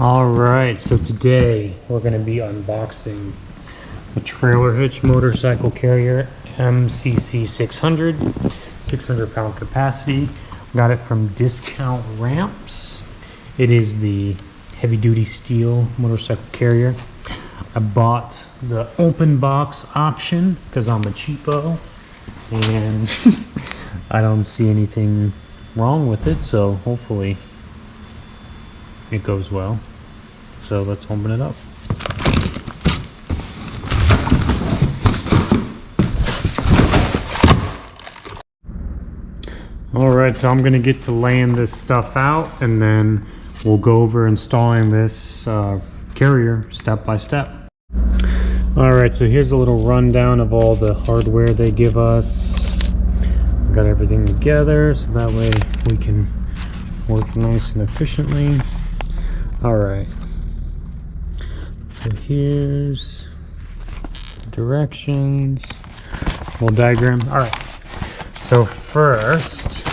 Alright, so today we're going to be unboxing a trailer hitch motorcycle carrier MCC 600, 600 pound capacity. Got it from Discount Ramps. It is the heavy duty steel motorcycle carrier. I bought the open box option because I'm a cheapo and I don't see anything wrong with it, so hopefully it goes well. So let's open it up. Alright, so I'm gonna get to laying this stuff out and then we'll go over installing this carrier step by step. Alright, so here's a little rundown of all the hardware they give us. Got everything together so that way we can work nice and efficiently. Alright, so here's directions, little diagram. Alright, so first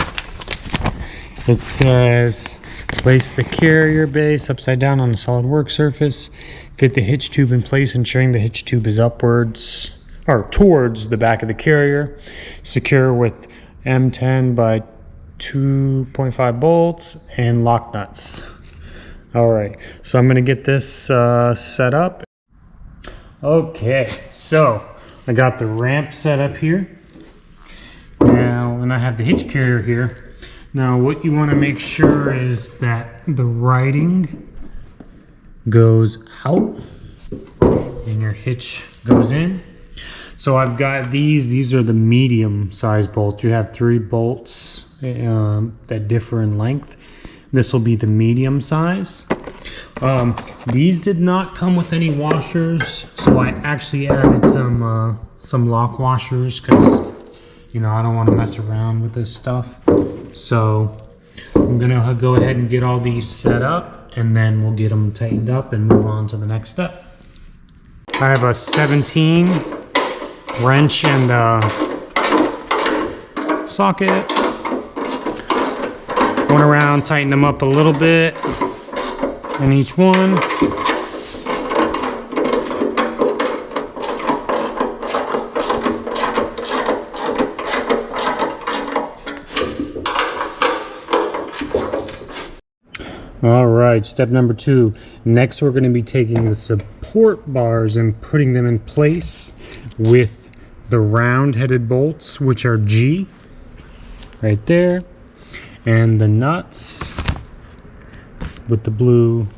it says place the carrier base upside down on a solid work surface, fit the hitch tube in place ensuring the hitch tube is upwards or towards the back of the carrier, secure with M10 by 2.5 bolts and lock nuts. Alright, so I'm gonna get this set up. Okay, so I got the ramp set up here now, and I have the hitch carrier here. Now what you want to make sure is that the writing goes out and your hitch goes in. So I've got these are the medium size bolts. You have 3 bolts that differ in length. This will be the medium size. These did not come with any washers, so I actually added some lock washers because, you know, I don't want to mess around with this stuff. So I'm gonna go ahead and get all these set up and then we'll get them tightened up and move on to the next step. I have a 17 wrench and socket. Going around, tighten them up a little bit in each one. All right, step number 2. Next, we're going to be taking the support bars and putting them in place with the round-headed bolts, which are G, right there, and the nuts with the blue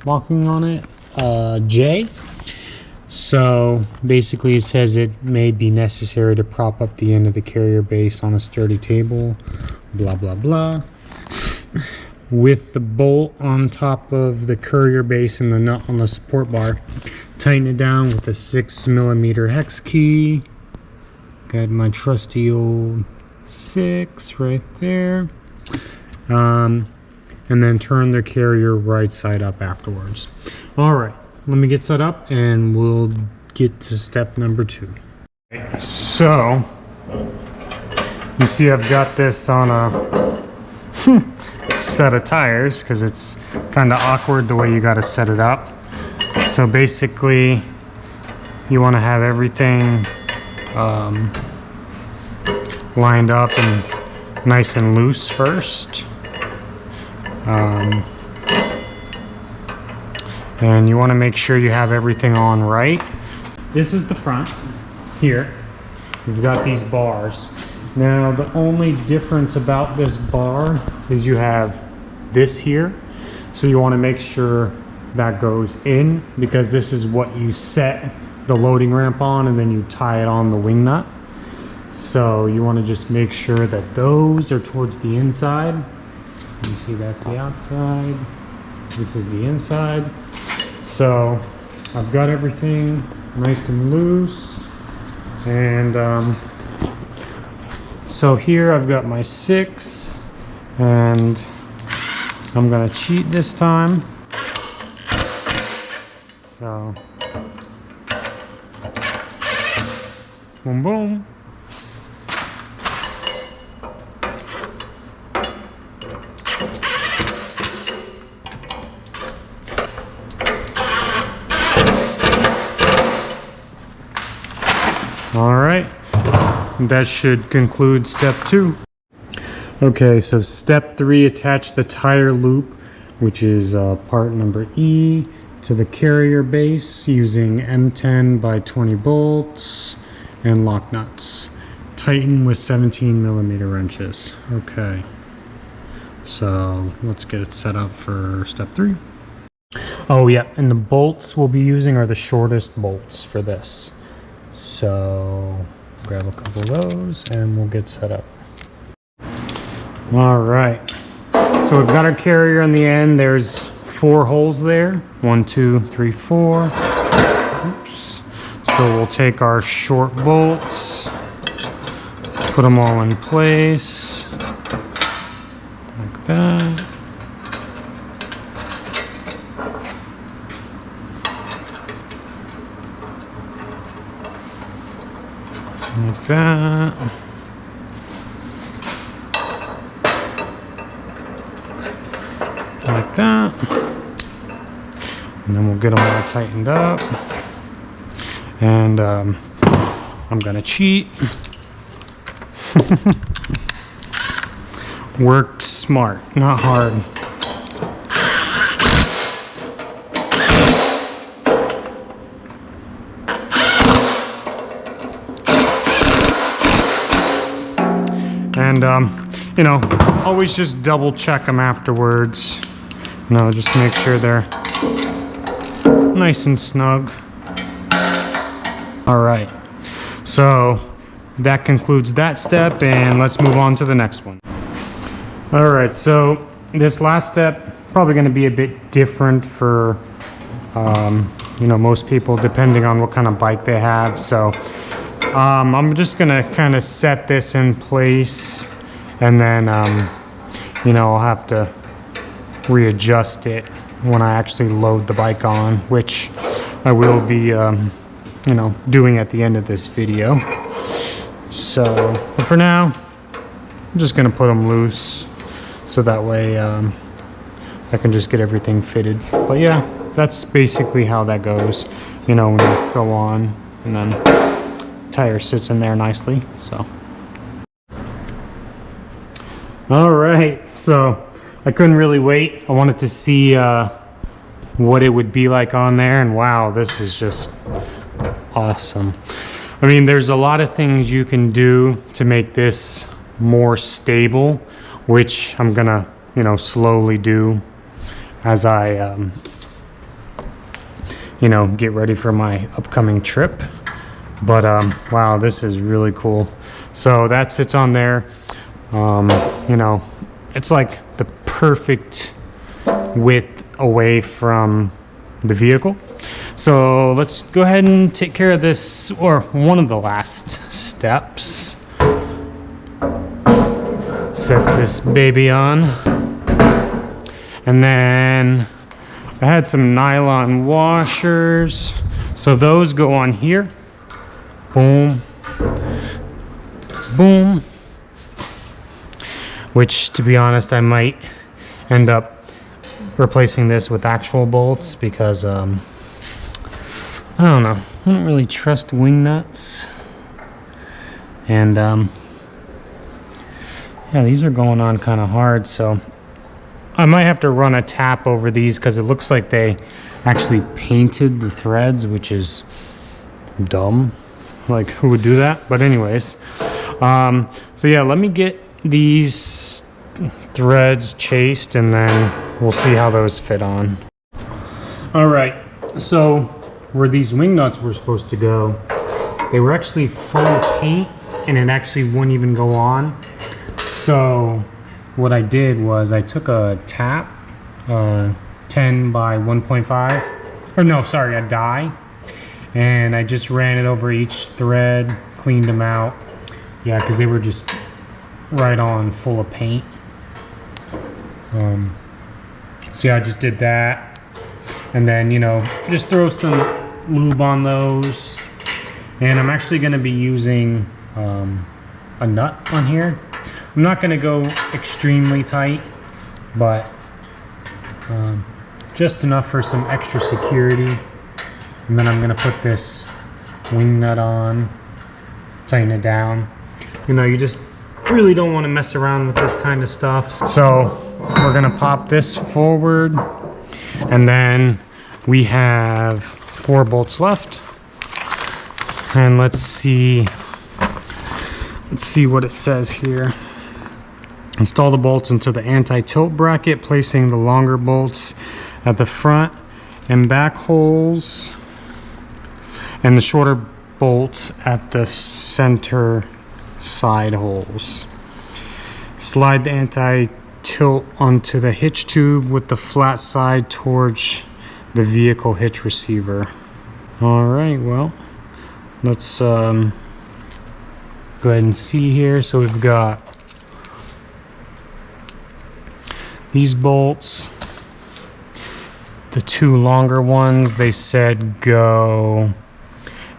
locking on it, J. So basically it says it may be necessary to prop up the end of the carrier base on a sturdy table, blah, blah, blah. With the bolt on top of the carrier base and the nut on the support bar, tighten it down with a 6mm hex key. Got my trusty old 6 right there. And then turn the carrier right side up afterwards. All right, let me get set up and we'll get to step number 2. So you see I've got this on a set of tires because it's kind of awkward the way you got to set it up. So basically you want to have everything lined up and nice and loose first, and you want to make sure you have everything on right. This is the front here. You've got these bars. Now the only difference about this bar is you have this here, so you want to make sure that goes in because this is what you set the loading ramp on and then you tie it on the wing nut. So you want to just make sure that those are towards the inside. You see that's the outside, this is the inside. So I've got everything nice and loose, and so here I've got my 6, and I'm gonna cheat this time. So boom boom. that should conclude step 2. Okay, so step 3, attach the tire loop, which is part number E, to the carrier base using M10 by 20 bolts and lock nuts. Tighten with 17mm wrenches. Okay, so let's get it set up for step 3. Oh yeah, and the bolts we'll be using are the shortest bolts for this. So grab a couple of those and we'll get set up. All right, so we've got our carrier on the end. There's 4 holes there. 1, 2, 3, 4. Oops. So we'll take our short bolts, put them all in place like that. Like that. Like that. And then we'll get them all tightened up. And I'm gonna cheat. Work smart, not hard. And you know, always just double check them afterwards. You know, just make sure they're nice and snug. All right, so that concludes that step, and let's move on to the next one. All right, so this last step probably going to be a bit different for you know, most people, depending on what kind of bike they have. So I'm just gonna kind of set this in place, and then you know, I'll have to readjust it when I actually load the bike on, which I will be you know, doing at the end of this video. So but for now, I'm just gonna put them loose so that way I can just get everything fitted. But yeah, that's basically how that goes. You know, when you go on, and then tire sits in there nicely. So all right, so I couldn't really wait. I wanted to see what it would be like on there, and wow, this is just awesome. I mean, there's a lot of things you can do to make this more stable, which I'm gonna, you know, slowly do as I you know, get ready for my upcoming trip. But wow, this is really cool. So that sits on there. You know, it's like the perfect width away from the vehicle. So let's go ahead and take care of this, or one of the last steps. Set this baby on. And then I had some nylon washers. So those go on here. Boom. Boom. Which, to be honest, I might end up replacing this with actual bolts because I don't know, I don't really trust wing nuts. And yeah, these are going on kind of hard, so I might have to run a tap over these because it looks like they actually painted the threads, which is dumb. Like, who would do that? But anyways, so yeah, let me get these threads chased and then we'll see how those fit on. All right, so where these wing nuts were supposed to go, they were actually full of paint and it actually wouldn't even go on. So what I did was I took a tap, 10 by 1.5, or no, sorry, a die, and I just ran it over each thread, cleaned them out. Yeah, because they were just right on full of paint. So yeah, I just did that, and then, you know, just throw some lube on those. And I'm actually going to be using a nut on here. I'm not going to go extremely tight, but just enough for some extra security. And then I'm going to put this wing nut on, tighten it down. You know, you just really don't want to mess around with this kind of stuff. So we're gonna pop this forward, and then we have 4 bolts left. And let's see what it says here. Install the bolts into the anti-tilt bracket, placing the longer bolts at the front and back holes, and the shorter bolts at the center side holes. Slide the anti-tilt onto the hitch tube with the flat side towards the vehicle hitch receiver. All right, well, let's go ahead and see here. So we've got these bolts, the 2 longer ones, they said go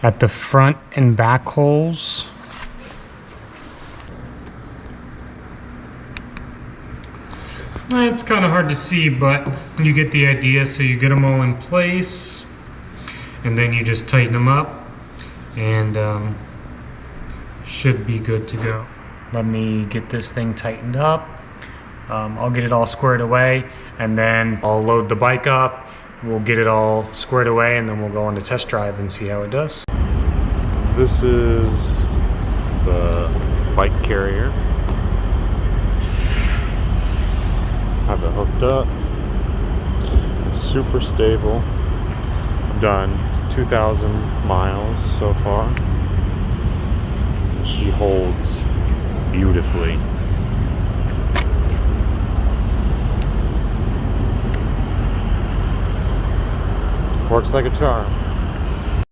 at the front and back holes. It's kind of hard to see, but you get the idea. So you get them all in place, and then you just tighten them up, and should be good to go. Let me get this thing tightened up. I'll get it all squared away, and then I'll load the bike up. We'll get it all squared away, and then we'll go on the test drive and see how it does. This is the bike carrier. Have it hooked up. It's super stable. I've done 2,000 miles so far. She holds beautifully. Works like a charm.